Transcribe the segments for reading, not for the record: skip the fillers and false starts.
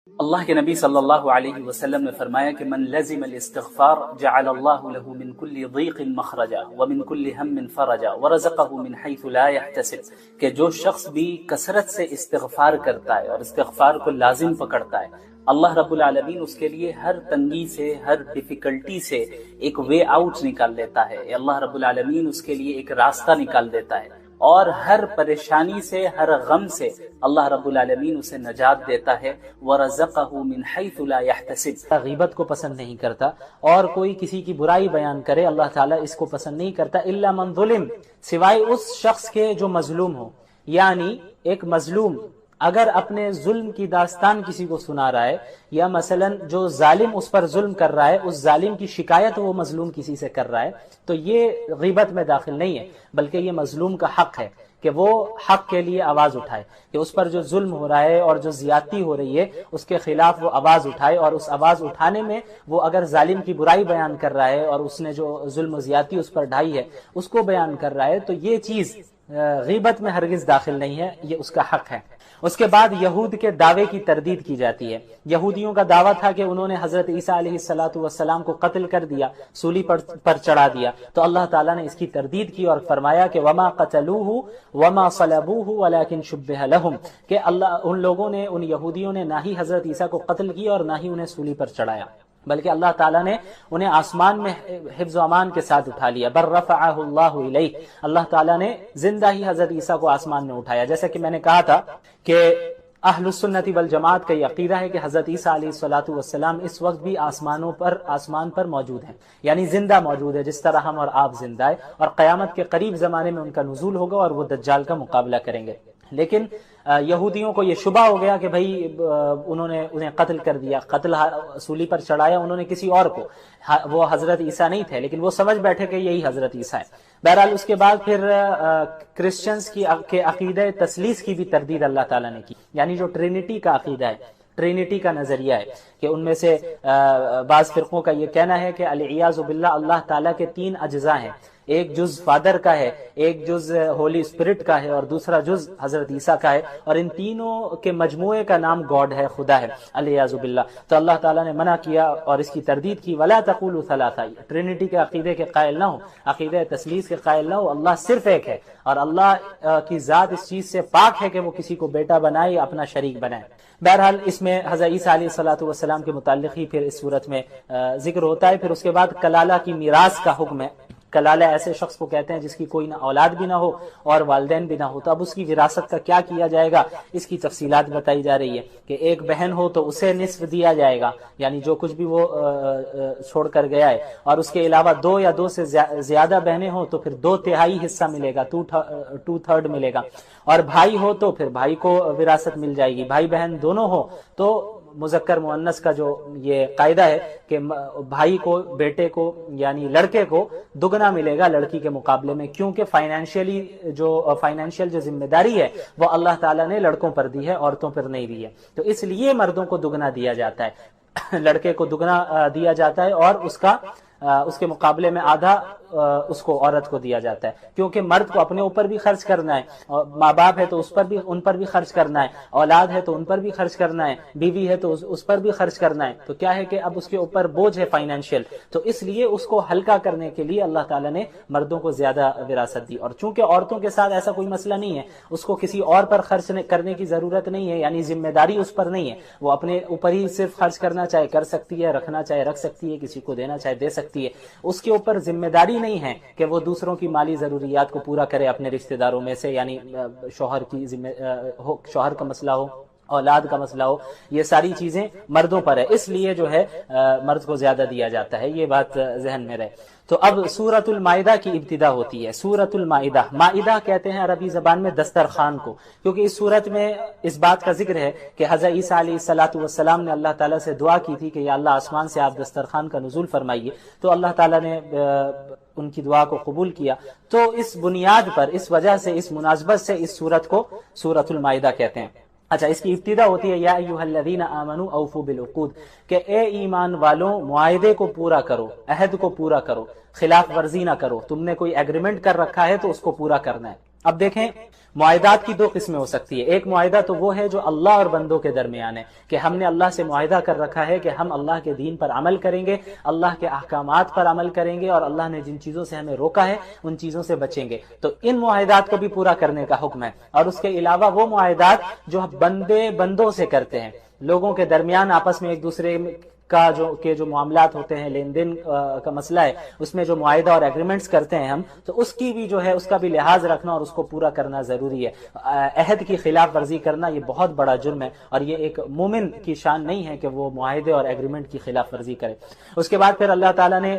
اللہ کے نبی صلی اللہ علیہ وسلم نے فرمایا کہ من لزم الاستغفار جعل اللہ له من كل ضيق مخرجا ومن كل هم فرجا ورزقه من حيث لا يحتسب، کہ جو شخص بھی کثرت سے استغفار کرتا ہے اور استغفار کو لازم پکڑتا ہے، اللہ رب العالمین اس کے لیے ہر تنگی سے، ہر ڈیفیکلٹی سے ایک وے آؤٹ نکال دیتا ہے۔ اللہ رب العالمین اس کے لیے ایک راستہ نکال دیتا ہے، اور ہر پریشانی سے، ہر غم سے اللہ رب العالمین اسے نجات دیتا ہے۔ وَرَزَقَهُ مِنْ حَيْثُ لَا يَحْتَسِبُ، غیبت کو پسند نہیں کرتا، اور کوئی کسی کی برائی بیان کرے اللہ تعالیٰ اس کو پسند نہیں کرتا۔ إِلَّا مَنْ ظُلِمَ، سوائے اس شخص کے جو مظلوم ہو، یعنی ایک مظلوم اگر اپنے ظلم کی داستان کسی کو سنا رہا ہے، یا مثلا جو ظالم اس پر ظلم کر رہا ہے اس ظالم کی شکایت وہ مظلوم کسی سے کر رہا ہے، تو یہ غیبت میں داخل نہیں ہے، بلکہ یہ مظلوم کا حق ہے کہ وہ حق کے لیے آواز اٹھائے، کہ اس پر جو ظلم ہو رہا ہے اور جو زیادتی ہو رہی ہے اس کے خلاف وہ آواز اٹھائے، اور اس آواز اٹھانے میں وہ اگر ظالم کی برائی بیان کر رہا ہے اور اس نے جو ظلم و زیادتی اس پر ڈھائی ہے اس کو بیان کر رہا ہے، تو یہ چیز غیبت میں ہرگز داخل نہیں ہے، یہ اس کا حق ہے۔ اس کے بعد یہود کے دعوے کی تردید کی جاتی ہے۔ یہودیوں کا دعویٰ تھا کہ انہوں نے حضرت عیسیٰ علیہ السلام کو قتل کر دیا، سولی پر چڑھا دیا، تو اللہ تعالیٰ نے اس کی تردید کی اور فرمایا کہ وما قتلوہ وما صلبوہ ولکن شبہ لہم، کہ ان لوگوں نے، ان یہودیوں نے نہ ہی حضرت عیسیٰ کو قتل کیا اور نہ ہی انہیں سولی پر چڑھایا، بلکہ اللہ تعالیٰ نے انہیں آسمان میں حفظ و امان کے ساتھ اٹھا لیا۔ بر رفعہ اللہ الیہ، اللہ تعالیٰ نے زندہ ہی حضرت عیسیٰ کو آسمان میں اٹھایا۔ جیسا کہ میں نے کہا تھا کہ اہل السنت والجماعت کا یہ عقیدہ ہے کہ حضرت عیسیٰ علیہ السلام اس وقت بھی آسمان پر موجود ہیں، یعنی زندہ موجود ہے، جس طرح ہم اور آپ زندہ ہے، اور قیامت کے قریب زمانے میں ان کا نزول ہوگا اور وہ دجال کا مقابلہ کریں گے۔ لیکن یہودیوں کو یہ شبہ ہو گیا کہ بھئی انہوں نے انہیں قتل کر دیا، قتل سولی پر چڑھایا انہوں نے کسی اور کو، وہ حضرت عیسیٰ نہیں تھے، لیکن وہ سمجھ بیٹھے کہ یہی حضرت عیسیٰ ہے۔ بہرحال اس کے بعد پھر کرسچنز کے عقیدہ تثلیث کی بھی تردید اللہ تعالیٰ نے کی، یعنی جو ٹرینٹی کا عقیدہ ہے، ٹرینٹی کا نظریہ ہے، کہ ان میں سے بعض فرقوں کا یہ کہنا ہے کہ العیاذ باللہ اللہ تعالیٰ کے 3 اجزاء ہیں، ایک جز فادر کا ہے، ایک جز ہولی اسپرٹ کا ہے، اور دوسرا جز حضرت عیسیٰ کا ہے، اور ان تینوں کے مجموعے کا نام گاڈ ہے، خدا ہے، العیاذ باللہ۔ تو اللہ تعالیٰ نے منع کیا اور اس کی تردید کی، ولا تقولوا ثلاثہ، ٹرینٹی کے عقیدے کے قائل نہ ہو، عقیدہ تثلیث کے قائل نہ ہو، اللہ صرف ایک ہے، اور اللہ کی ذات اس چیز سے پاک ہے کہ وہ کسی کو بیٹا بنائے یا اپنا شریک بنائے۔ بہرحال اس میں حضرت عیسیٰ علیہ السلام کے متعلق ہی پھر اس صورت میں ذکر ہوتا ہے۔ پھر اس کے بعد کلالہ کی میراث کا حکم ہے۔ کلالہ ایسے شخص کو کہتے ہیں جس کی کوئی نہ اولاد بھی نہ ہو اور والدین بھی نہ ہو، تو اب اس کی وراثت کا کیا کیا جائے گا، اس کی تفصیلات بتائی جا رہی ہے کہ ایک بہن ہو تو اسے نصف دیا جائے گا، یعنی جو کچھ بھی وہ چھوڑ کر گیا ہے، اور اس کے علاوہ 2 یا 2 سے زیادہ بہنیں ہوں تو پھر 2/3 حصہ ملے گا، 2/3 ملے گا، اور بھائی ہو تو پھر بھائی کو وراثت مل جائے گی، بھائی بہن دونوں ہو تو مذکر مؤنث کا جو یہ قاعدہ ہے کہ بھائی کو، بیٹے کو یعنی لڑکے کو دگنا ملے گا لڑکی کے مقابلے میں، کیونکہ فائنینشیل جو ذمہ داری ہے وہ اللہ تعالیٰ نے لڑکوں پر دی ہے، عورتوں پر نہیں دی ہے، تو اس لیے مردوں کو دگنا دیا جاتا ہے، لڑکے کو دگنا دیا جاتا ہے، اور اس کے مقابلے میں آدھا اس کو عورت کو دیا جاتا ہے، کیونکہ مرد کو اپنے اوپر بھی خرچ کرنا ہے، اور ماں باپ ہے تو ان پر بھی خرچ کرنا ہے، اولاد ہے تو ان پر بھی خرچ کرنا ہے، بیوی ہے تو اس پر بھی خرچ کرنا ہے، تو کیا ہے کہ اب اس کے اوپر بوجھ ہے فائنینشیل، تو اس لیے اس کو ہلکا کرنے کے لیے اللہ تعالیٰ نے مردوں کو زیادہ وراثت دی، اور چونکہ عورتوں کے ساتھ ایسا کوئی مسئلہ نہیں ہے، اس کو کسی اور پر خرچ کرنے کی ضرورت نہیں ہے، یعنی ذمہ داری اس پر نہیں ہے، وہ اپنے اوپر ہی صرف خرچ کرنا چاہے کر سکتی ہے، رکھنا چاہے رکھ سکتی ہے، کسی کو دینا چاہے دے سکتی ہے، اس کے اوپر ذمہ داری نہیں ہے کہ وہ دوسروں کی مالی ضروریات کو پورا کرے اپنے رشتہ داروں میں سے، یعنی شوہر کا مسئلہ ہو، اولاد کا مسئلہ ہو، یہ ساری چیزیں مردوں پر ہے، اس لیے جو ہے مرد کو زیادہ دیا جاتا ہے، یہ بات ذہن میں رہے۔ تو اب سورۃ المائدہ کی ابتدا ہوتی ہے۔ سورۃ المائدہ، مائدہ کہتے ہیں عربی زبان میں دسترخوان کو، کیونکہ اس سورت میں اس بات کا ذکر ہے کہ حضرت عیسیٰ علیہ السلام نے اللہ تعالیٰ سے دعا کی تھی کہ یا اللہ آسمان سے آپ دسترخوان کا نزول فرمائیے، تو اللہ تعالیٰ نے ان کی دعا کو قبول کیا، تو اس بنیاد پر، اس وجہ سے، اس مناسبت سے اس سورت کو سورۃ المائدہ کہتے ہیں۔ اچھا، اس کی ابتدا ہوتی ہے یا ایھا الذین آمنوا اوفوا بالعقود، کہ اے ایمان والوں معاہدے کو پورا کرو، عہد کو پورا کرو، خلاف ورزی نہ کرو، تم نے کوئی ایگریمنٹ کر رکھا ہے تو اس کو پورا کرنا ہے۔ اب دیکھیں معاہدات کی دو قسمیں ہو سکتی ہے. ایک معاہدہ تو وہ ہے جو اللہ اور بندوں کے درمیان ہے کہ ہم نے اللہ سے معاہدہ کر رکھا ہے کہ ہم اللہ کے دین پر عمل کریں گے، اللہ کے احکامات پر عمل کریں گے، اور اللہ نے جن چیزوں سے ہمیں روکا ہے ان چیزوں سے بچیں گے. تو ان معاہدات کو بھی پورا کرنے کا حکم ہے. اور اس کے علاوہ وہ معاہدات جو بندے بندوں سے کرتے ہیں، لوگوں کے درمیان آپس میں ایک دوسرے کا جو معاملات ہوتے ہیں، لین دین کا مسئلہ ہے، اس میں جو معاہدہ اور ایگریمنٹس کرتے ہیں ہم، تو اس کی بھی جو ہے اس کا بھی لحاظ رکھنا اور اس کو پورا کرنا ضروری ہے. عہد کی خلاف ورزی کرنا یہ بہت بڑا جرم ہے، اور یہ ایک مومن کی شان نہیں ہے کہ وہ معاہدے اور ایگریمنٹ کی خلاف ورزی کرے. اس کے بعد پھر اللہ تعالیٰ نے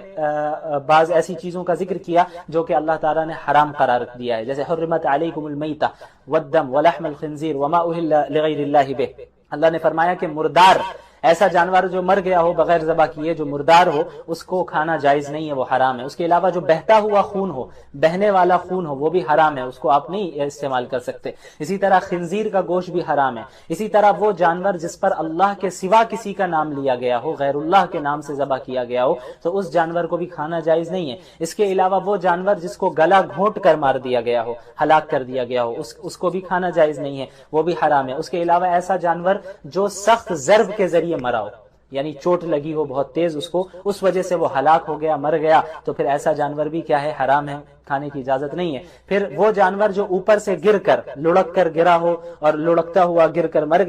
بعض ایسی چیزوں کا ذکر کیا جو کہ اللہ تعالیٰ نے حرام قرار دیا ہے، جیسے حرمت علیکم المیتہ والدم ولحم الخنزیر وما اہل لغیر اللہ بہ. اللہ نے فرمایا کہ مردار، ایسا جانور جو مر گیا ہو بغیر ذبح کیے، جو مردار ہو، اس کو کھانا جائز نہیں ہے، وہ حرام ہے. اس کے علاوہ جو بہتا ہوا خون ہو، بہنے والا خون ہو، وہ بھی حرام ہے، اس کو آپ نہیں استعمال کر سکتے. اسی طرح خنزیر کا گوشت بھی حرام ہے. اسی طرح وہ جانور جس پر اللہ کے سوا کسی کا نام لیا گیا ہو، غیر اللہ کے نام سے ذبح کیا گیا ہو، تو اس جانور کو بھی کھانا جائز نہیں ہے. اس کے علاوہ وہ جانور جس کو گلا گھونٹ کر مار دیا گیا ہو، ہلاک کر دیا گیا ہو، اس کو بھی کھانا جائز نہیں ہے، وہ بھی حرام ہے. اس کے علاوہ ایسا جانور جو سخت ضرب کے ذریعے مرا ہو، یعنی چوٹ لگی ہو بہت تیز اس کو، اس وجہ سے وہ ہلاک ہو گیا، مر گیا، تو پھر ایسا جانور بھی کیا ہے، حرام ہے، کھانے کی اجازت نہیں ہے. پھر وہ جانور جو اوپر سے گر کر لڑک کر گرا ہو اور لڑکتا ہوا گر کر مر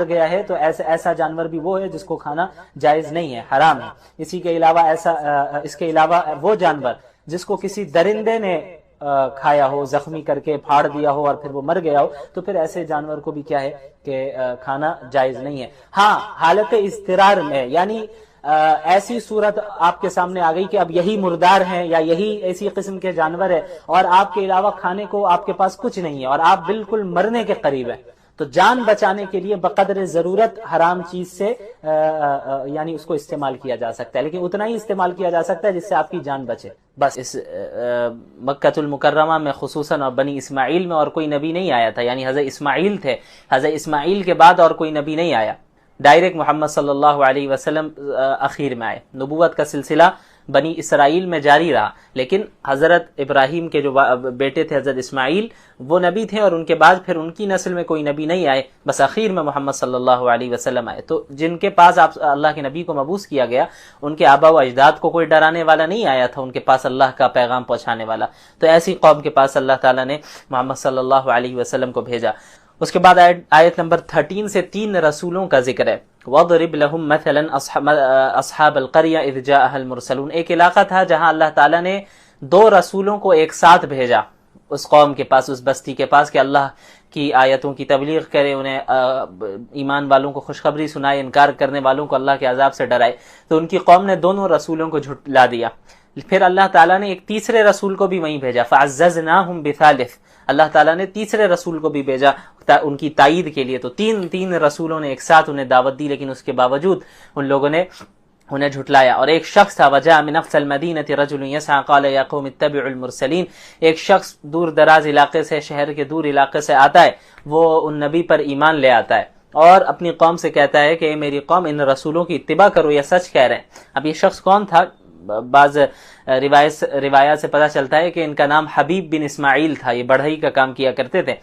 گیا ہے، تو ایسا جانور بھی وہ ہے جس کو کھانا جائز نہیں ہے، حرام ہے. اس کے علاوہ وہ جانور جس کو کسی درندے نے کھایا ہو، زخمی کر کے پھاڑ دیا ہو اور پھر وہ مر گیا ہو، تو پھر ایسے جانور کو بھی کیا ہے کہ کھانا جائز نہیں ہے. ہاں، حالت اضطرار میں، یعنی ایسی صورت آپ کے سامنے آ گئی کہ اب یہی مردار ہیں یا یہی ایسی قسم کے جانور ہے اور آپ کے علاوہ کھانے کو آپ کے پاس کچھ نہیں ہے اور آپ بالکل مرنے کے قریب ہیں، تو جان بچانے کے لیے بقدر ضرورت حرام چیز سے یعنی اس کو استعمال کیا جا سکتا ہے، لیکن اتنا ہی استعمال کیا جا سکتا ہے جس سے آپ کی جان بچے. بس اس مکہ المکرمہ میں خصوصاً اور بنی اسماعیل میں اور کوئی نبی نہیں آیا تھا، یعنی حضرت اسماعیل تھے، حضرت اسماعیل کے بعد اور کوئی نبی نہیں آیا. ڈائریکٹ محمد صلی اللہ علیہ وسلم اخیر میں آئے. نبوت کا سلسلہ بنی اسرائیل میں جاری رہا، لیکن حضرت ابراہیم کے جو بیٹے تھے حضرت اسماعیل، وہ نبی تھے، اور ان کے بعد پھر ان کی نسل میں کوئی نبی نہیں آئے، بس اخیر میں محمد صلی اللہ علیہ وسلم آئے. تو جن کے پاس اللہ کے نبی کو مبعوث کیا گیا، ان کے آبا و اجداد کو کوئی ڈرانے والا نہیں آیا تھا ان کے پاس اللہ کا پیغام پہنچانے والا. تو ایسی قوم کے پاس اللہ تعالیٰ نے محمد صلی اللہ علیہ وسلم کو بھیجا. اس کے بعد آیت نمبر 13 سے 3 رسولوں کا ذکر ہے. وَضْرِبْ لَهُمْ مَثَلًا أَصْحَابَ الْقَرْيَةِ إِذْ جَاءَهَا الْمُرْسَلُونَ. ایک علاقہ تھا جہاں اللہ تعالیٰ نے 2 رسولوں کو ایک ساتھ بھیجا اس قوم کے پاس، اس بستی کے پاس، کہ اللہ کی آیتوں کی تبلیغ کرے، انہیں ایمان والوں کو خوشخبری سنائے، انکار کرنے والوں کو اللہ کے عذاب سے ڈرائے. تو ان کی قوم نے دونوں رسولوں کو جھٹلا دیا. پھر اللہ تعالیٰ نے ایک تیسرے رسول کو بھی وہیں بھیجا، فَعَزَّزْنَاهُمْ بِثَالِثٍ. اللہ تعالیٰ نے تیسرے رسول کو بھی بھیجا ان کی تائید کے لیے. تو تین رسولوں نے ایک ساتھ انہیں دعوت دی، لیکن اس کے باوجود ان لوگوں نے انہیں جھٹلایا. اور ایک شخص تھا، وجاء من اقصى المدينة رجل يسعى قال يا قوم اتبعوا المرسلين. ایک شخص دور دراز علاقے سے، شہر کے دور علاقے سے آتا ہے، وہ ان نبی پر ایمان لے آتا ہے اور اپنی قوم سے کہتا ہے کہ اے میری قوم، ان رسولوں کی اتباع کرو، یہ سچ کہہ رہے ہیں. اب یہ شخص کون تھا؟ بعض روایات سے پتہ چلتا ہے کہ ان کا نام حبیب بن اسماعیل تھا. یہ بڑھئی کا کام کیا کرتے تھے.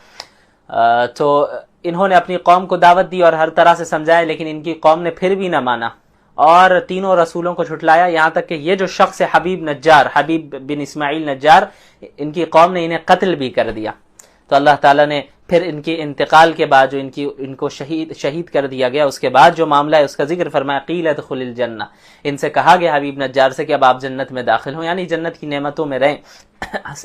تو انہوں نے اپنی قوم کو دعوت دی اور ہر طرح سے سمجھایا، لیکن ان کی قوم نے پھر بھی نہ مانا اور تینوں رسولوں کو جھٹلایا. یہاں تک کہ یہ جو شخص ہے حبیب بن اسماعیل نجار، ان کی قوم نے انہیں قتل بھی کر دیا. تو اللہ تعالیٰ نے پھر ان کے انتقال کے بعد جو ان کو شہید کر دیا گیا، اس کے بعد جو معاملہ ہے اس کا ذکر فرمایا، قیل ادخل الجنہ. ان سے کہا گیا حبیب نجار سے کہ اب آپ جنت میں داخل ہوں، یعنی جنت کی نعمتوں میں رہیں.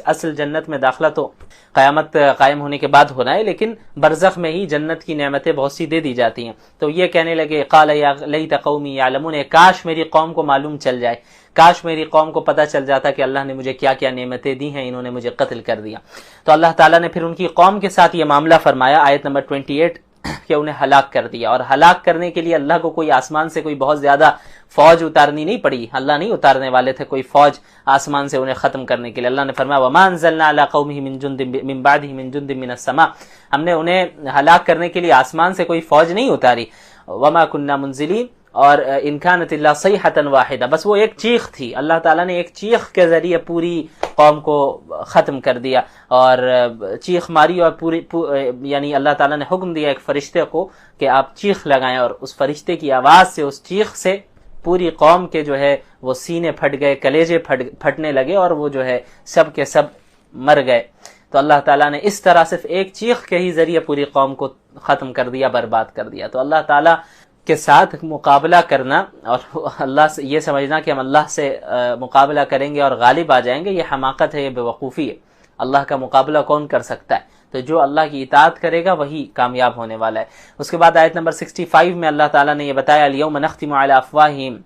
اصل جنت میں داخلہ تو قیامت قائم ہونے کے بعد ہونا ہے، لیکن برزخ میں ہی جنت کی نعمتیں بہت سی دے دی جاتی ہیں. تو یہ کہنے لگے، قال یا لیت قومی یعلمون، کاش میری قوم کو معلوم چل جائے، کاش میری قوم کو پتہ چل جاتا کہ اللہ نے مجھے کیا کیا نعمتیں دی ہیں، انہوں نے مجھے قتل کر دیا. تو اللہ تعالیٰ نے پھر ان کی قوم کے ساتھ یہ معاملہ فرمایا آیت نمبر 28 کہ انہیں ہلاک کر دیا. اور ہلاک کرنے کے لیے اللہ کو کوئی آسمان سے کوئی بہت زیادہ فوج اتارنی نہیں پڑی، اللہ نہیں اتارنے والے تھے کوئی فوج آسمان سے انہیں ختم کرنے کے لیے. اللہ نے فرمایا وما انزلنا علی قومہ من جند من بعدہ من جند من السماء، ہم نے انہیں ہلاک کرنے کے لیے آسمان سے کوئی فوج نہیں اتاری. وما کننا منزلین، اور ان کانت الا صیحۃ واحدہ، بس وہ ایک چیخ تھی، اللہ تعالیٰ نے ایک چیخ کے ذریعے پوری قوم کو ختم کر دیا، اور چیخ ماری، اور یعنی اللہ تعالیٰ نے حکم دیا ایک فرشتے کو کہ آپ چیخ لگائیں، اور اس فرشتے کی آواز سے، اس چیخ سے پوری قوم کے جو ہے وہ سینے پھٹ گئے، کلیجے پھٹنے لگے، اور وہ جو ہے سب کے سب مر گئے۔ تو اللہ تعالیٰ نے اس طرح صرف ایک چیخ کے ہی ذریعے پوری قوم کو ختم کر دیا، برباد کر دیا۔ تو اللہ تعالیٰ کے ساتھ مقابلہ کرنا اور اللہ سے یہ سمجھنا کہ ہم اللہ سے مقابلہ کریں گے اور غالب آ جائیں گے، یہ حماقت ہے، یہ بے وقوفی ہے۔ اللہ کا مقابلہ کون کر سکتا ہے؟ تو جو اللہ کی اطاعت کرے گا وہی کامیاب ہونے والا ہے۔ اس کے بعد آیت نمبر 65 میں اللہ تعالیٰ نے یہ بتایا، الیوم نختم علی افواہہم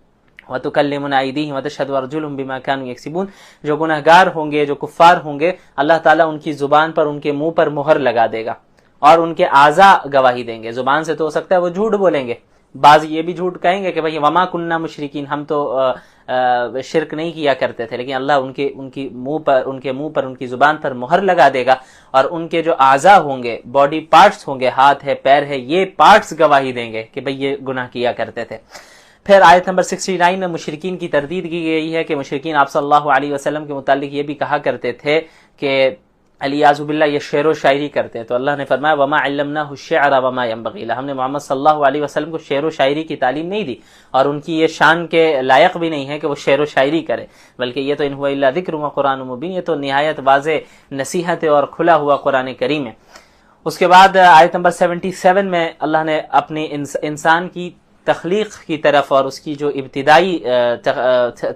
وتکلمنا ایدیہم وتشہد ارجلہم بما کانوا یکسبون، جو گنہگار ہوں گے، جو کفار ہوں گے، اللہ تعالیٰ ان کی زبان پر، ان کے منہ پر مہر لگا دے گا، اور ان کے اعضاء گواہی دیں گے۔ زبان سے تو ہو سکتا ہے وہ جھوٹ بولیں گے، بعض یہ بھی جھوٹ کہیں گے کہ بھئی وما کننا مشرکین، ہم تو شرک نہیں کیا کرتے تھے، لیکن اللہ ان کے منہ پر ان کی زبان پر مہر لگا دے گا، اور ان کے جو اعضاء ہوں گے، باڈی پارٹس ہوں گے، ہاتھ ہے، پیر ہے، یہ پارٹس گواہی دیں گے کہ بھئی یہ گناہ کیا کرتے تھے۔ پھر آیت نمبر 69 میں مشرکین کی تردید کی گئی ہے کہ مشرکین آپ صلی اللہ علیہ وسلم کے متعلق یہ بھی کہا کرتے تھے کہ الیاذ باللہ یہ شعر و شاعری کرتے ہیں، تو اللہ نے فرمایا وما علمناہ الشعر وما ينبغی لہ، ہم نے محمد صلی اللہ علیہ وسلم کو شعر و شاعری کی تعلیم نہیں دی، اور ان کی یہ شان کے لائق بھی نہیں ہے کہ وہ شعر و شاعری کرے، بلکہ یہ تو ان ہوا الا ذکر و قرآن مبین، یہ تو نہایت واضح نصیحت اور کھلا ہوا قرآن کریم ہے۔ اس کے بعد آیت نمبر 77 میں اللہ نے اپنی انسان کی تخلیق کی طرف اور اس کی جو ابتدائی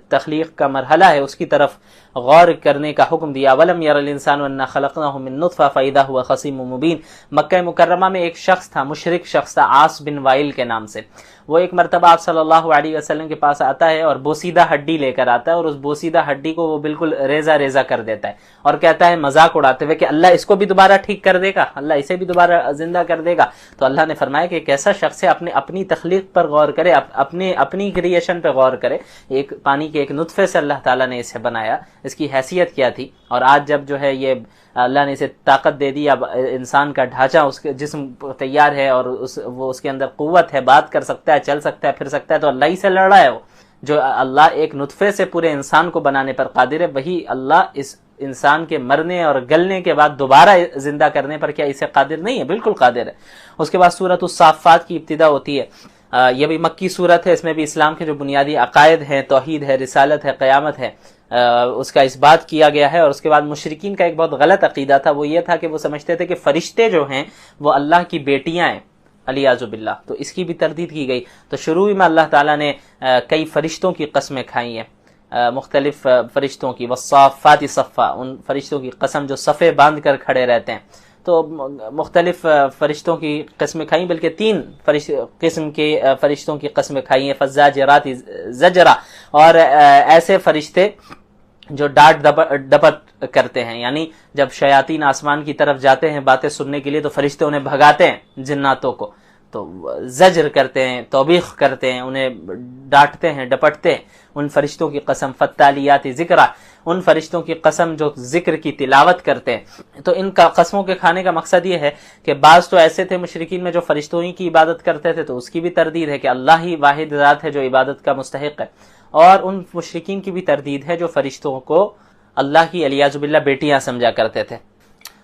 تخلیق کا مرحلہ ہے اس کی طرف غور کرنے کا حکم دیا۔ وَلَمْ يَرَ الْإِنسَانُ أَنَّا خَلَقْنَاهُ مِن نُطْفَةٍ فَإِذَا هُوَ خَصِيمٌ مُبِينٌ۔ مکہ مکرمہ میں ایک شخص تھا، مشرک شخص تھا، عاص بن وائل کے نام سے، وہ ایک مرتبہ آپ صلی اللہ علیہ وسلم کے پاس آتا ہے اور بوسیدہ ہڈی لے کر آتا ہے، اور اس بوسیدہ ہڈی کو وہ بالکل ریزہ ریزہ کر دیتا ہے، اور کہتا ہے مذاق اڑاتے ہوئے کہ اللہ اس کو بھی دوبارہ ٹھیک کر دے گا، اللہ اسے بھی دوبارہ زندہ کر دے گا۔ تو اللہ نے فرمایا کہ ایک ایسا شخص ہے، اپنی تخلیق پر غور کرے، اپنی کریشن پہ غور کرے، ایک پانی کے ایک نطفے سے اللہ تعالیٰ نے اسے بنایا، اس کی حیثیت کیا تھی، اور آج جب جو ہے یہ اللہ نے اسے طاقت دے دی، اب انسان کا ڈھانچہ، اس کے جسم تیار ہے، اور وہ اس کے اندر قوت ہے، بات کر سکتا ہے، چل سکتا ہے، پھر سکتا ہے، تو اللہ ہی سے لڑ رہا ہے وہ۔ جو اللہ ایک نطفے سے پورے انسان کو بنانے پر قادر ہے، وہی اللہ اس انسان کے مرنے اور گلنے کے بعد دوبارہ زندہ کرنے پر کیا اسے قادر نہیں ہے؟ بالکل قادر ہے۔ اس کے بعد سورۃ الصافات کی ابتدا ہوتی ہے، یہ بھی مکی صورت ہے، اس میں بھی اسلام کے جو بنیادی عقائد ہیں، توحید ہے، رسالت ہے، قیامت ہے، اس کا اس بات کیا گیا ہے۔ اور اس کے بعد مشرکین کا ایک بہت غلط عقیدہ تھا، وہ یہ تھا کہ وہ سمجھتے تھے کہ فرشتے جو ہیں وہ اللہ کی بیٹیاں ہیں، علیاذ باللہ، تو اس کی بھی تردید کی گئی۔ تو شروع میں اللہ تعالیٰ نے کئی فرشتوں کی قسمیں کھائی ہیں، مختلف فرشتوں کی، والصافات صفا، ان فرشتوں کی قسم جو صفے باندھ کر کھڑے رہتے ہیں، تو مختلف فرشتوں کی قسمیں کھائیں، بلکہ 3 قسم کے فرشتوں کی قسمیں کھائی ہیں، فزاجرات زجرا، اور ایسے فرشتے جو ڈانٹ ڈپٹ کرتے ہیں، یعنی جب شیاطین آسمان کی طرف جاتے ہیں باتیں سننے کے لیے تو فرشتے انہیں بھگاتے ہیں، جناتوں کو، تو زجر کرتے ہیں، توبیخ کرتے ہیں، انہیں ڈانٹتے ہیں، ڈپٹتے ہیں۔ ان فرشتوں کی قسم، فتالیات ذکرہ، ان فرشتوں کی قسم جو ذکر کی تلاوت کرتے ہیں۔ تو ان کا قسموں کے کھانے کا مقصد یہ ہے کہ بعض تو ایسے تھے مشرکین میں جو فرشتوں ہی کی عبادت کرتے تھے، تو اس کی بھی تردید ہے کہ اللہ ہی واحد ذات ہے جو عبادت کا مستحق ہے، اور ان مشرکین کی بھی تردید ہے جو فرشتوں کو اللہ کی علیاذ باللہ بیٹیاں سمجھا کرتے تھے۔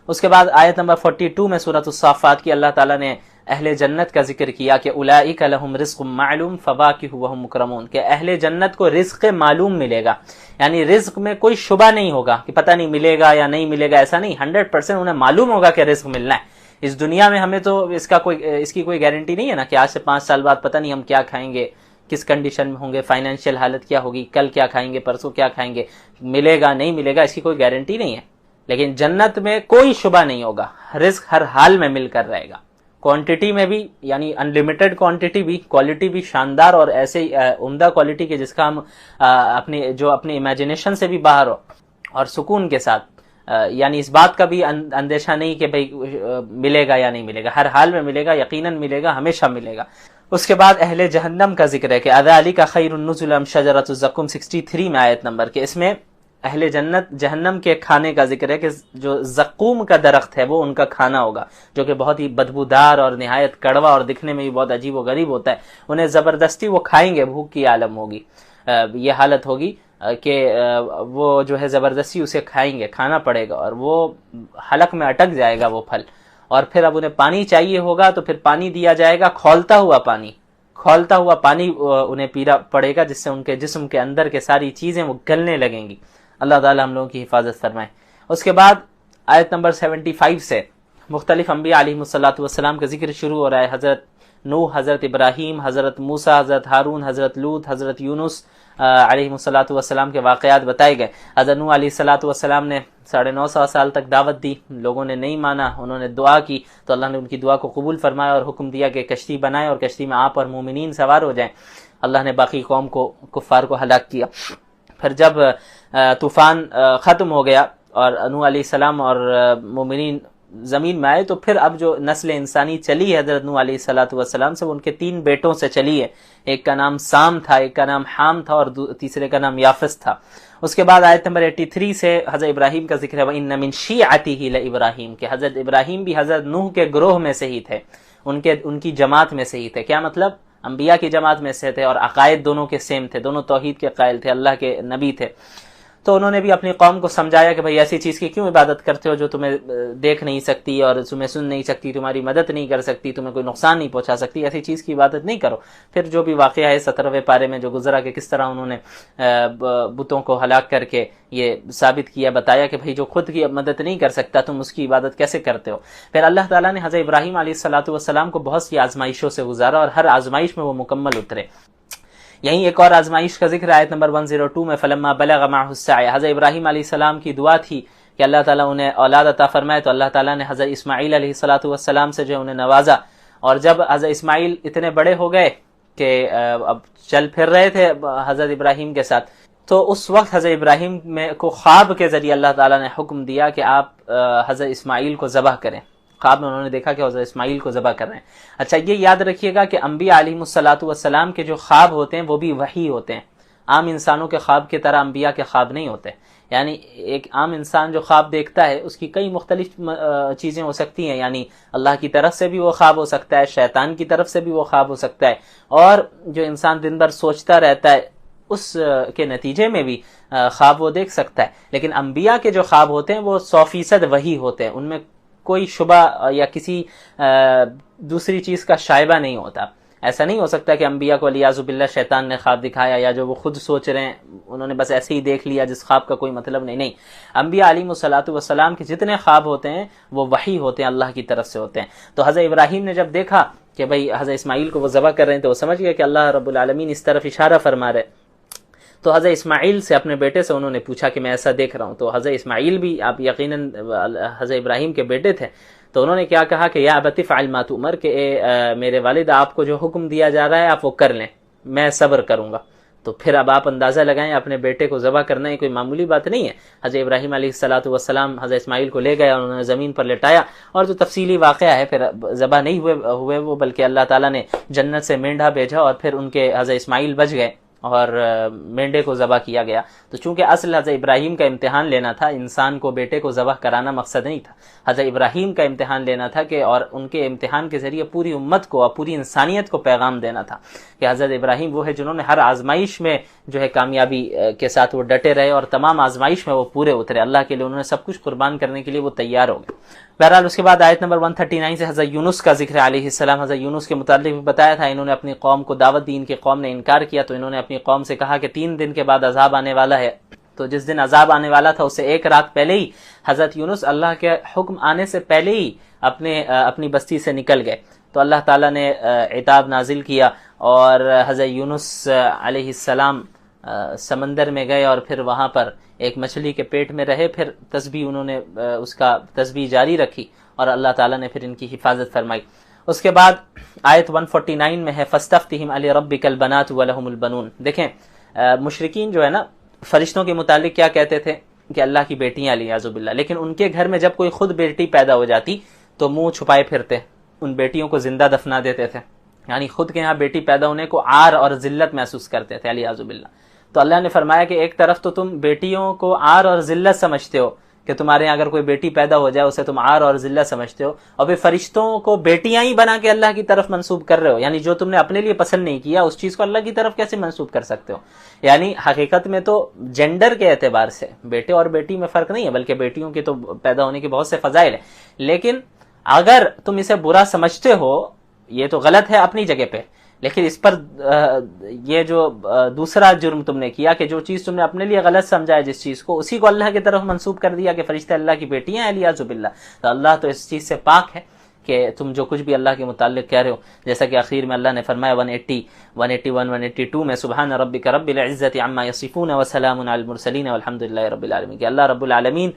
اس کے بعد آیت نمبر 42 میں سورۃ الصافات کی اللہ تعالیٰ نے اہل جنت کا ذکر کیا کہ اولئک لہم رزق معلوم فواکہ وہم مکرمون، کہ اہل جنت کو رزق معلوم ملے گا، یعنی رزق میں کوئی شبہ نہیں ہوگا کہ پتہ نہیں ملے گا یا نہیں ملے گا، ایسا نہیں، 100% انہیں معلوم ہوگا کہ رزق ملنا ہے۔ اس دنیا میں ہمیں تو اس کی کوئی گارنٹی نہیں ہے نا کہ آج سے 5 سال بعد پتہ نہیں ہم کیا کھائیں گے، کس کنڈیشن میں ہوں گے، فائنینشیل حالت کیا ہوگی، کل کیا کھائیں گے، پرسوں کیا کھائیں گے، ملے گا نہیں ملے گا، اس کی کوئی گارنٹی نہیں ہے۔ لیکن جنت میں کوئی شبہ نہیں ہوگا، رزق ہر حال میں مل کر رہے گا، کوانٹٹی میں بھی، یعنی انلیمیٹڈ کوانٹٹی بھی، کوالٹی بھی شاندار اور ایسے عمدہ کوالٹی کے جس کا ہم اپنی امیجنیشن سے بھی باہر ہو، اور سکون کے ساتھ، یعنی اس بات کا بھی اندیشہ نہیں کہ بھئی ملے گا یا نہیں ملے گا، ہر حال میں ملے گا، یقیناً ملے گا، ہمیشہ ملے گا۔ اس کے بعد اہل جہنم کا ذکر ہے کہ اذالک خیر النزل ام شجرۃ الزقوم، 63 میں آیت نمبر کے، اس میں اہل جنت جہنم کے کھانے کا ذکر ہے کہ جو زقوم کا درخت ہے وہ ان کا کھانا ہوگا، جو کہ بہت ہی بدبودار اور نہایت کڑوا اور دکھنے میں بھی بہت عجیب و غریب ہوتا ہے. انہیں زبردستی وہ کھائیں گے، بھوک کی عالم ہوگی، یہ حالت ہوگی کہ وہ جو ہے زبردستی اسے کھائیں گے، کھانا پڑے گا، اور وہ حلق میں اٹک جائے گا وہ پھل. اور پھر اب انہیں پانی چاہیے ہوگا تو پھر پانی دیا جائے گا، کھولتا ہوا پانی انہیں پینا پڑے گا، جس سے ان کے جسم کے اندر کے ساری چیزیں وہ گلنے لگیں گی. اللہ تعالی ہم لوگوں کی حفاظت فرمائے. اس کے بعد آیت نمبر 75 سے مختلف انبیاء علیہ السلام کا ذکر شروع ہو رہا ہے. حضرت نوح، حضرت ابراہیم، حضرت موسیٰ، حضرت ہارون، حضرت لوط، حضرت یونس علیہ السلام کے واقعات بتائے گئے. حضرت نوح علیہ السلام نے 950 سال تک دعوت دی، لوگوں نے نہیں مانا، انہوں نے دعا کی تو اللہ نے ان کی دعا کو قبول فرمایا اور حکم دیا کہ کشتی بنائیں اور کشتی میں آپ اور مومنین سوار ہو جائیں. اللہ نے باقی قوم کو، کفار کو ہلاک کیا. پھر جب طوفان ختم ہو گیا اور نوح علیہ السلام اور مومنین زمین میں آئے تو پھر اب جو نسل انسانی چلی ہے حضرت نوح علیہ السلام سے، وہ ان کے 3 بیٹوں سے چلی ہے. ایک کا نام سام تھا، ایک کا نام حام تھا اور تیسرے کا نام یافس تھا. اس کے بعد آیت نمبر 83 سے حضرت ابراہیم کا ذکر ہے، وَإِنَّ مِن شِيعَتِهِ لَإِبْرَاهِيمَ، کہ حضرت ابراہیم بھی حضرت نوح کے گروہ میں سے ہی تھے، ان کی جماعت میں سے ہی تھے. کیا مطلب؟ انبیاء کی جماعت میں سے تھے اور عقائد دونوں کے سیم تھے، دونوں توحید کے قائل تھے، اللہ کے نبی تھے. تو انہوں نے بھی اپنی قوم کو سمجھایا کہ بھئی ایسی چیز کی کیوں عبادت کرتے ہو جو تمہیں دیکھ نہیں سکتی اور تمہیں سن نہیں سکتی، تمہاری مدد نہیں کر سکتی، تمہیں کوئی نقصان نہیں پہنچا سکتی، ایسی چیز کی عبادت نہیں کرو. پھر جو بھی واقعہ ہے 17ویں پارے میں جو گزرا کہ کس طرح انہوں نے بتوں کو ہلاک کر کے یہ ثابت کیا، بتایا کہ بھئی جو خود کی مدد نہیں کر سکتا تم اس کی عبادت کیسے کرتے ہو. پھر اللہ تعالیٰ نے حضرت ابراہیم علیہ السلام کو بہت سی آزمائشوں سے گزارا اور ہر آزمائش میں وہ مکمل اترے. یہیں ایک اور آزمائش کا ذکر آیت نمبر 102 میں، فلما بلغ معه السعی، حضرت ابراہیم علیہ السلام کی دعا تھی کہ اللہ تعالیٰ انہیں اولاد عطا فرمائے، تو اللہ تعالیٰ نے حضرت اسماعیل علیہ السلام سے جو انہیں نوازا. اور جب حضرت اسماعیل اتنے بڑے ہو گئے کہ اب چل پھر رہے تھے حضرت ابراہیم کے ساتھ، تو اس وقت حضرت ابراہیم کو خواب کے ذریعے اللہ تعالیٰ نے حکم دیا کہ آپ حضرت اسماعیل کو ذبح کریں. خواب میں انہوں نے دیکھا کہ حضرت اسماعیل کو ذبح کر رہے ہیں. اچھا یہ یاد رکھیے گا کہ انبیاء علیہ السلام کے جو خواب ہوتے ہیں وہ بھی وحی ہوتے ہیں. عام انسانوں کے خواب کی طرح انبیاء کے خواب نہیں ہوتے. یعنی ایک عام انسان جو خواب دیکھتا ہے اس کی کئی مختلف چیزیں ہو سکتی ہیں، یعنی اللہ کی طرف سے بھی وہ خواب ہو سکتا ہے، شیطان کی طرف سے بھی وہ خواب ہو سکتا ہے، اور جو انسان دن بھر سوچتا رہتا ہے اس کے نتیجے میں بھی خواب وہ دیکھ سکتا ہے. لیکن انبیاء کے جو خواب ہوتے ہیں وہ 100% وحی ہوتے ہیں، ان میں کوئی شبہ یا کسی دوسری چیز کا شائبہ نہیں ہوتا. ایسا نہیں ہو سکتا کہ انبیاء کو والعیاذ باللہ شیطان نے خواب دکھایا یا جو وہ خود سوچ رہے ہیں انہوں نے بس ایسے ہی دیکھ لیا جس خواب کا کوئی مطلب نہیں. انبیاء علیہ السلام کے جتنے خواب ہوتے ہیں وہ وحی ہوتے ہیں، اللہ کی طرف سے ہوتے ہیں. تو حضرت ابراہیم نے جب دیکھا کہ بھئی حضرت اسماعیل کو وہ ذبح کر رہے ہیں تو وہ سمجھ گیا کہ اللہ رب العالمین اس طرف اشارہ فرما رہے. تو حضرت اسماعیل سے، اپنے بیٹے سے انہوں نے پوچھا کہ میں ایسا دیکھ رہا ہوں. تو حضرت اسماعیل بھی آپ یقیناً حضرت ابراہیم کے بیٹے تھے، تو انہوں نے کیا کہا کہ یا ابت افعل ما تؤمر، کہ میرے والد آپ کو جو حکم دیا جا رہا ہے آپ وہ کر لیں، میں صبر کروں گا. تو پھر اب آپ اندازہ لگائیں اپنے بیٹے کو ذبح کرنا یہ کوئی معمولی بات نہیں ہے. حضرت ابراہیم علیہ السلام حضرت اسماعیل کو لے گئے اور انہوں نے زمین پر لٹایا، اور جو تفصیلی واقعہ ہے پھر ذبح نہیں ہوئے وہ، بلکہ اللہ تعالیٰ نے جنت سے مینڈھا بھیجا اور پھر ان کے حضرت اسماعیل بچ گئے اور مینڈے کو ذبح کیا گیا. تو چونکہ اصل حضرت ابراہیم کا امتحان لینا تھا، انسان کو بیٹے کو ذبح کرانا مقصد نہیں تھا. حضرت ابراہیم کا امتحان لینا تھا کہ اور ان کے امتحان کے ذریعے پوری امت کو اور پوری انسانیت کو پیغام دینا تھا کہ حضرت ابراہیم وہ ہے جنہوں نے ہر آزمائش میں جو ہے کامیابی کے ساتھ وہ ڈٹے رہے اور تمام آزمائش میں وہ پورے اترے. اللہ کے لیے انہوں نے سب کچھ قربان کرنے کے لیے وہ تیار ہو گئے. بہرحال اس کے بعد آیت نمبر 139 سے حضرت یونس کا ذکر علیہ السلام. حضرت یونس کے متعلق بھی بتایا تھا، انہوں نے اپنی قوم کو دعوت دی، ان کی قوم نے انکار کیا تو انہوں نے اپنی قوم سے کہا کہ 3 دن کے بعد عذاب آنے والا ہے. تو جس دن عذاب آنے والا تھا اس سے 1 رات پہلے ہی حضرت یونس اللہ کے حکم آنے سے پہلے ہی اپنی بستی سے نکل گئے. تو اللہ تعالیٰ نے عتاب نازل کیا اور حضرت یونس علیہ السلام سمندر میں گئے اور پھر وہاں پر ایک مچھلی کے پیٹ میں رہے. پھر تسبیح انہوں نے اس کا تسبیح جاری رکھی اور اللہ تعالیٰ نے پھر ان کی حفاظت فرمائی. اس کے بعد آیت 149 میں ہے فاستفتہم لربک البنات ولہم البنون. دیکھیں مشرکین جو ہے نا فرشتوں کے متعلق کیا کہتے تھے کہ اللہ کی بیٹیاں علیاذ باللہ، لیکن ان کے گھر میں جب کوئی خود بیٹی پیدا ہو جاتی تو منہ چھپائے پھرتے، ان بیٹیوں کو زندہ دفنا دیتے تھے. یعنی خود کے یہاں بیٹی پیدا ہونے کو عار اور ذلت محسوس کرتے تھے علیاذ باللہ. تو اللہ نے فرمایا کہ ایک طرف تو تم بیٹیوں کو عار اور ذلت سمجھتے ہو کہ تمہارے یہاں اگر کوئی بیٹی پیدا ہو جائے اسے تم عار اور ذلت سمجھتے ہو، اور پھر فرشتوں کو بیٹیاں ہی بنا کے اللہ کی طرف منسوب کر رہے ہو، یعنی جو تم نے اپنے لیے پسند نہیں کیا اس چیز کو اللہ کی طرف کیسے منسوب کر سکتے ہو؟ یعنی حقیقت میں تو جینڈر کے اعتبار سے بیٹے اور بیٹی میں فرق نہیں ہے، بلکہ بیٹیوں کے تو پیدا ہونے کے بہت سے فضائل ہیں، لیکن اگر تم اسے برا سمجھتے ہو یہ تو غلط ہے اپنی جگہ پہ، لیکن اس پر یہ جو دوسرا جرم تم نے کیا کہ جو چیز تم نے اپنے لیے غلط سمجھا ہے جس چیز کو، اسی کو اللہ کی طرف منسوب کر دیا کہ فرشتے اللہ کی بیٹیاں ہیں، الیاذ باللہ، تو اللہ تو اس چیز سے پاک ہے کہ تم جو کچھ بھی اللہ کے متعلق کہہ رہے ہو، جیسا کہ اخیر میں اللہ نے فرمایا 180 181 182 میں سبحان ربک رب العزت عما یصفون وسلام علی المرسلین والحمد للہ رب العالمین، کہ اللہ رب العالمین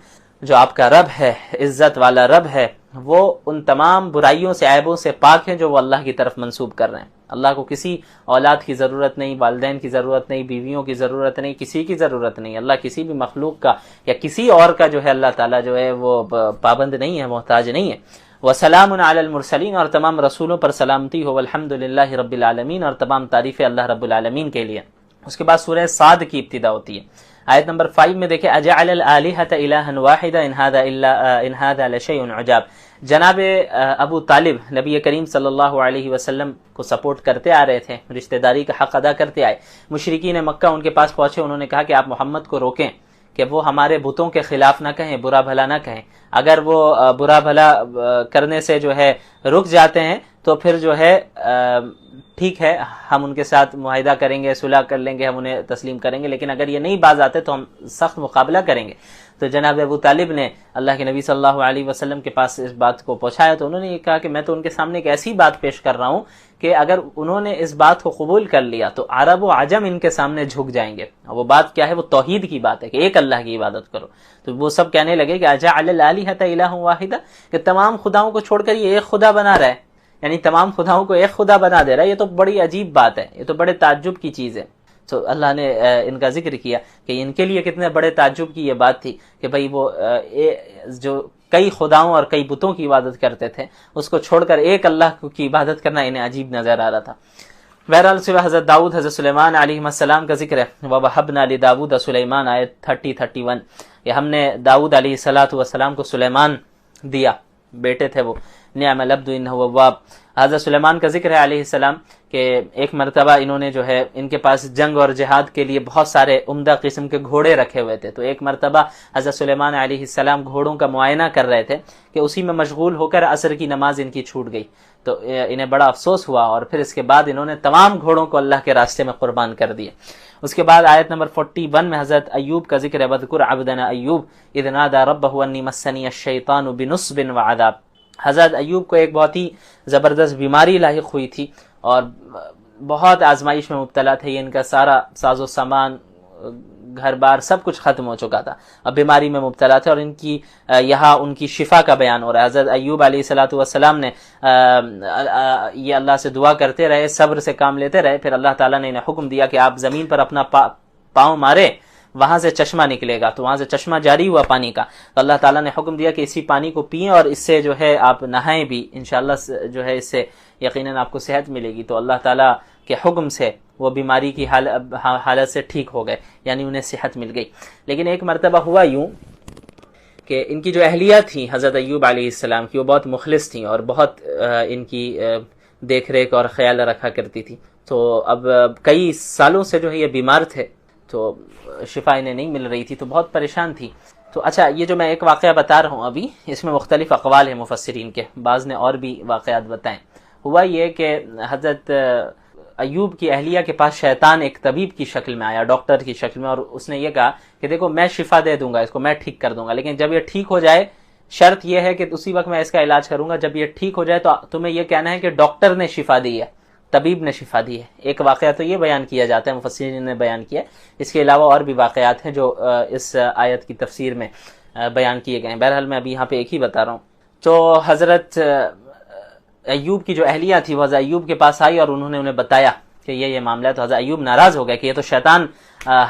جو آپ کا رب ہے، عزت والا رب ہے، وہ ان تمام برائیوں سے عیبوں سے پاک ہے جو وہ اللہ کی طرف منسوب کر رہے ہیں۔ اللہ کو کسی اولاد کی ضرورت نہیں، والدین کی ضرورت نہیں، بیویوں کی ضرورت نہیں، کسی کی ضرورت نہیں، اللہ کسی بھی مخلوق کا یا کسی اور کا جو ہے اللہ تعالیٰ جو ہے وہ پابند نہیں ہے، محتاج نہیں ہے۔ وسلام علی المرسلین، اور تمام رسولوں پر سلامتی ہو، والحمد للہ رب العالمین، اور تمام تعریفیں اللہ رب العالمین کے لیے۔ اس کے بعد سورہ صاد کی ابتدا ہوتی ہے، آیت نمبر 5 میں دیکھیں اجعل الآلہۃ الہا واحدا ان ھذا لشیء عجاب۔ جناب ابو طالب نبی کریم صلی اللہ علیہ وسلم کو سپورٹ کرتے آ رہے تھے، رشتہ داری کا حق ادا کرتے آئے۔ مشرکین مکہ ان کے پاس پہنچے، انہوں نے کہا کہ آپ محمد کو روکیں کہ وہ ہمارے بتوں کے خلاف نہ کہیں، برا بھلا نہ کہیں، اگر وہ برا بھلا کرنے سے جو ہے رک جاتے ہیں تو پھر جو ہے ٹھیک ہے ہم ان کے ساتھ معاہدہ کریں گے، صلح کر لیں گے، ہم انہیں تسلیم کریں گے، لیکن اگر یہ نہیں باز آتے تو ہم سخت مقابلہ کریں گے۔ تو جناب ابو طالب نے اللہ کے نبی صلی اللہ علیہ وسلم کے پاس اس بات کو پہنچایا، تو انہوں نے یہ کہا کہ میں تو ان کے سامنے ایک ایسی بات پیش کر رہا ہوں کہ اگر انہوں نے اس بات کو قبول کر لیا تو عرب و عجم ان کے سامنے جھک جائیں گے۔ وہ بات کیا ہے؟ وہ توحید کی بات ہے کہ ایک اللہ کی عبادت کرو۔ تو وہ سب کہنے لگے کہ اجعل الآلہۃ الہا واحدا، کہ تمام خداؤں کو چھوڑ کر یہ ایک خدا بنا رہا ہے، یعنی تمام خداؤں کو ایک خدا بنا دے رہا ہے، یہ تو بڑی عجیب بات ہے، یہ تو بڑے تعجب کی چیز ہے۔ تو اللہ نے ان کا ذکر کیا کہ ان کے لیے کتنے بڑے تعجب کی یہ بات تھی کہ بھئی وہ جو کئی خداؤں اور کئی بتوں کی عبادت کرتے تھے اس کو چھوڑ کر ایک اللہ کی عبادت کرنا انہیں عجیب نظر آ رہا تھا۔ بہرحال سوى حضرت داؤد حضرت سلیمان علیہ السلام کا ذکر ہے، وَوَهَبْنَا لِدَاوُودَ سُلَيْمَانَ آیت 30-31، کہ ہم نے داؤد علیہ السلام کو سلیمان دیا، بیٹے تھے وہ، نعم العبد انہ اواب۔ حضرت سلیمان کا ذکر ہے علیہ السلام کہ ایک مرتبہ انہوں نے جو ہے ان کے پاس جنگ اور جہاد کے لیے بہت سارے عمدہ قسم کے گھوڑے رکھے ہوئے تھے، تو ایک مرتبہ حضرت سلیمان علیہ السلام گھوڑوں کا معائنہ کر رہے تھے کہ اسی میں مشغول ہو کر عصر کی نماز ان کی چھوٹ گئی، تو انہیں بڑا افسوس ہوا، اور پھر اس کے بعد انہوں نے تمام گھوڑوں کو اللہ کے راستے میں قربان کر دیے۔ اس کے بعد آیت نمبر 41 میں حضرت ایوب کا ذکر ہے، وَاذْكُرْ عَبْدَنَا أَيُّوبَ إِذْ نَادَىٰ رَبَّهُ أَنِّي مَسَّنِيَ الشَّيْطَانُ بِنُصْبٍ وَعَذَابٍ۔ حضرت ایوب کو ایک بہت ہی زبردست بیماری لاحق ہوئی تھی اور بہت آزمائش میں مبتلا تھے، یہ ان کا سارا ساز و سامان، گھر بار سب کچھ ختم ہو چکا تھا، اب بیماری میں مبتلا تھے، اور ان کی یہاں ان کی شفا کا بیان ہو رہا ہے۔ حضرت ایوب علیہ السلام نے یہ اللہ سے دعا کرتے رہے، صبر سے کام لیتے رہے، پھر اللہ تعالیٰ نے انہیں حکم دیا کہ آپ زمین پر اپنا پاؤں مارے، وہاں سے چشمہ نکلے گا، تو وہاں سے چشمہ جاری ہوا پانی کا، تو اللہ تعالیٰ نے حکم دیا کہ اسی پانی کو پئیں اور اس سے جو ہے آپ نہائیں بھی، انشاءاللہ جو ہے اس سے یقیناً آپ کو صحت ملے گی۔ تو اللہ تعالیٰ کے حکم سے وہ بیماری کی حالت سے ٹھیک ہو گئے، یعنی انہیں صحت مل گئی۔ لیکن ایک مرتبہ ہوا یوں کہ ان کی جو اہلیہ تھی حضرت ایوب علیہ السلام کی، وہ بہت مخلص تھیں اور بہت ان کی دیکھ ریکھ اور خیال رکھا کرتی تھی، تو اب کئی سالوں سے جو ہے یہ بیمار تھے، تو شفا انہیں نہیں مل رہی تھی، تو بہت پریشان تھی۔ تو اچھا، یہ جو میں ایک واقعہ بتا رہا ہوں ابھی، اس میں مختلف اقوال ہیں مفسرین کے، بعض نے اور بھی واقعات بتائیں۔ ہوا یہ کہ حضرت ایوب کی اہلیہ کے پاس شیطان ایک طبیب کی شکل میں آیا، ڈاکٹر کی شکل میں، اور اس نے یہ کہا کہ دیکھو میں شفا دے دوں گا اس کو، میں ٹھیک کر دوں گا، لیکن جب یہ ٹھیک ہو جائے شرط یہ ہے کہ اسی وقت میں اس کا علاج کروں گا، جب یہ ٹھیک ہو جائے تو تمہیں یہ کہنا ہے کہ ڈاکٹر نے شفا دی ہے، طبیب نے شفا دی ہے۔ ایک واقعہ تو یہ بیان کیا جاتا ہے، مفسرین نے بیان کیا، اس کے علاوہ اور بھی واقعات ہیں جو اس آیت کی تفسیر میں بیان کیے گئے ہیں۔ بہرحال میں ابھی یہاں پہ ایک ہی بتا رہا ہوں۔ تو حضرت ایوب کی جو اہلیہ تھی وہ حضرت ایوب کے پاس آئی اور انہوں نے انہیں بتایا کہ یہ معاملہ ہے، تو حضرت ایوب ناراض ہو گئے کہ یہ تو شیطان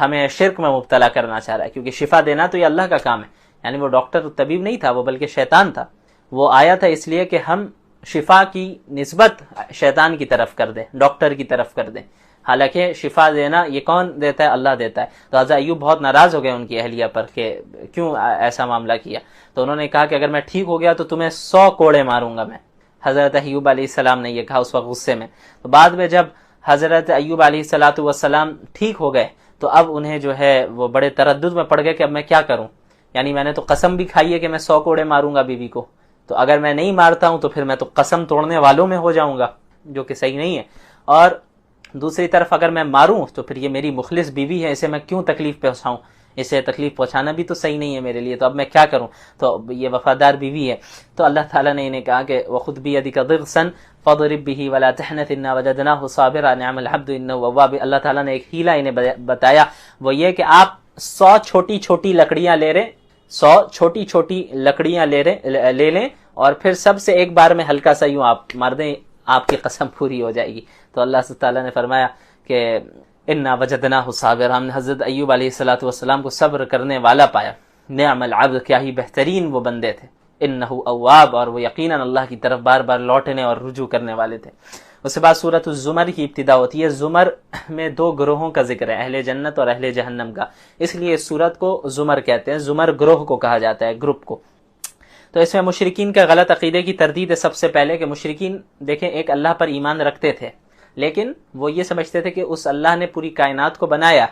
ہمیں شرک میں مبتلا کرنا چاہ رہا ہے، کیونکہ شفا دینا تو یہ اللہ کا کام ہے، یعنی وہ ڈاکٹر طبیب نہیں تھا وہ، بلکہ شیطان تھا، وہ آیا تھا اس لیے کہ ہم شفا کی نسبت شیطان کی طرف کر دیں، ڈاکٹر کی طرف کر دیں، حالانکہ شفا دینا یہ کون دیتا ہے؟ اللہ دیتا ہے۔ تو حضرت ایوب بہت ناراض ہو گئے ان کی اہلیہ پر کہ کیوں ایسا معاملہ کیا، تو انہوں نے کہا کہ اگر میں ٹھیک ہو گیا تو تمہیں 100 کوڑے ماروں گا میں۔ حضرت ایوب علیہ السلام نے یہ کہا اس وقت غصے میں۔ تو بعد میں جب حضرت ایوب علیہ السلام ٹھیک ہو گئے تو اب انہیں جو ہے وہ بڑے تردد میں پڑ گئے کہ اب میں کیا کروں، یعنی میں نے تو قسم بھی کھائی ہے کہ میں 100 کوڑے ماروں گا بیوی کو، تو اگر میں نہیں مارتا ہوں تو پھر میں تو قسم توڑنے والوں میں ہو جاؤں گا، جو کہ صحیح نہیں ہے، اور دوسری طرف اگر میں ماروں تو پھر یہ میری مخلص بیوی ہے، اسے میں کیوں تکلیف پہنچاؤں، اسے تکلیف پہنچانا بھی تو صحیح نہیں ہے میرے لیے، تو اب میں کیا کروں، تو یہ وفادار بیوی ہے۔ تو اللہ تعالیٰ نے انہیں کہا کہ وَخُذْ بِيَدِكَ ضِغْثًا فَاضْرِب بِهِ وَلَا تَحْنَثْ إِنَّا وَجَدْنَاهُ صَابِرًا نِعْمَ الْعَبْدُ إِنَّهُ أَوَّابٌ۔ اللہ تعالیٰ نے ایک حیلہ انہیں بتایا، وہ یہ کہ آپ 100 چھوٹی چھوٹی لکڑیاں لے رہے، 100 چھوٹی چھوٹی لکڑیاں لے لیں اور پھر سب سے ایک بار میں ہلکا سا یوں آپ مار دیں، آپ کی قسم پوری ہو جائے گی۔ تو اللہ تعالیٰ نے فرمایا کہ انا وجدناہ صابرا، ہم نے حضرت ایوب علیہ السلام کو صبر کرنے والا پایا۔ نعم العبد، کیا ہی بہترین وہ بندے تھے، انہ اواب، اور وہ یقیناً اللہ کی طرف بار بار لوٹنے اور رجوع کرنے والے تھے۔ اس کے بعد سورۃ الزمر کی ابتدا ہوتی ہے۔ زمر میں 2 گروہوں کا ذکر ہے، اہل جنت اور اہل جہنم کا، اس لیے اس سورت کو زمر کہتے ہیں، زمر گروہ کو کہا جاتا ہے، گروپ کو۔ تو اس میں مشرکین کا غلط عقیدے کی تردید ہے سب سے پہلے، کہ مشرکین دیکھیں ایک اللہ پر ایمان رکھتے تھے، لیکن وہ یہ سمجھتے تھے کہ اس اللہ نے پوری کائنات کو بنایا،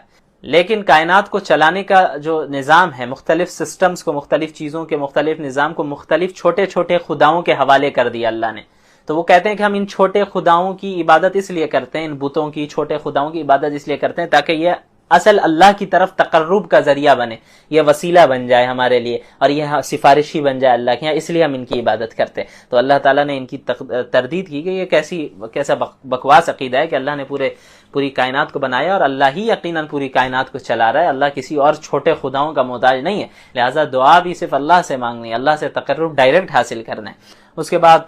لیکن کائنات کو چلانے کا جو نظام ہے، مختلف سسٹمز کو، مختلف چیزوں کے مختلف نظام کو مختلف چھوٹے چھوٹے خداؤں کے حوالے کر دیا اللہ نے۔ تو وہ کہتے ہیں کہ ہم ان چھوٹے خداؤں کی عبادت اس لیے کرتے ہیں، ان بتوں کی، چھوٹے خداؤں کی عبادت اس لیے کرتے ہیں تاکہ یہ اصل اللہ کی طرف تقرب کا ذریعہ بنے، یہ وسیلہ بن جائے ہمارے لیے، اور یہ سفارشی بن جائے اللہ کے یہاں، اس لیے ہم ان کی عبادت کرتے ہیں۔ تو اللہ تعالیٰ نے ان کی تردید کی کہ یہ کیسا بکواس عقیدہ ہے کہ اللہ نے پوری کائنات کو بنایا اور اللہ ہی یقیناً پوری کائنات کو چلا رہا ہے، اللہ کسی اور چھوٹے خداؤں کا محتاج نہیں ہے، لہٰذا دعا بھی صرف اللہ سے مانگنی ہے، اللہ سے تقرب ڈائریکٹ حاصل کرنا ہے۔ اس کے بعد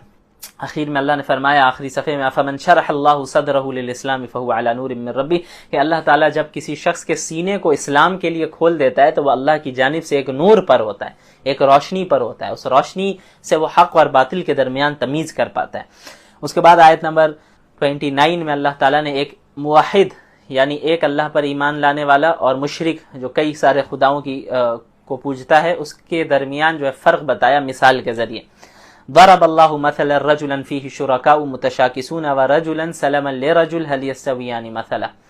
آخر میں اللہ نے فرمایا آخری صفحے میں فمن شرح اللہ صدرہ للاسلام فهو علی نور من ربہ، کہ اللہ تعالیٰ جب کسی شخص کے سینے کو اسلام کے لیے کھول دیتا ہے تو وہ اللہ کی جانب سے ایک نور پر ہوتا ہے، ایک روشنی پر ہوتا ہے، اس روشنی سے وہ حق اور باطل کے درمیان تمیز کر پاتا ہے۔ اس کے بعد آیت نمبر 29 میں اللہ تعالیٰ نے ایک موحد یعنی ایک اللہ پر ایمان لانے والا اور مشرک جو کئی سارے خداؤں کو پوجتا ہے، اس کے درمیان جو ہے فرق بتایا مثال کے ذریعے۔ ضرب اللہ مثلا رجلا فیہ شرکاء متشاکسون ورجلا سلما لرجل هل یستویان مثلا،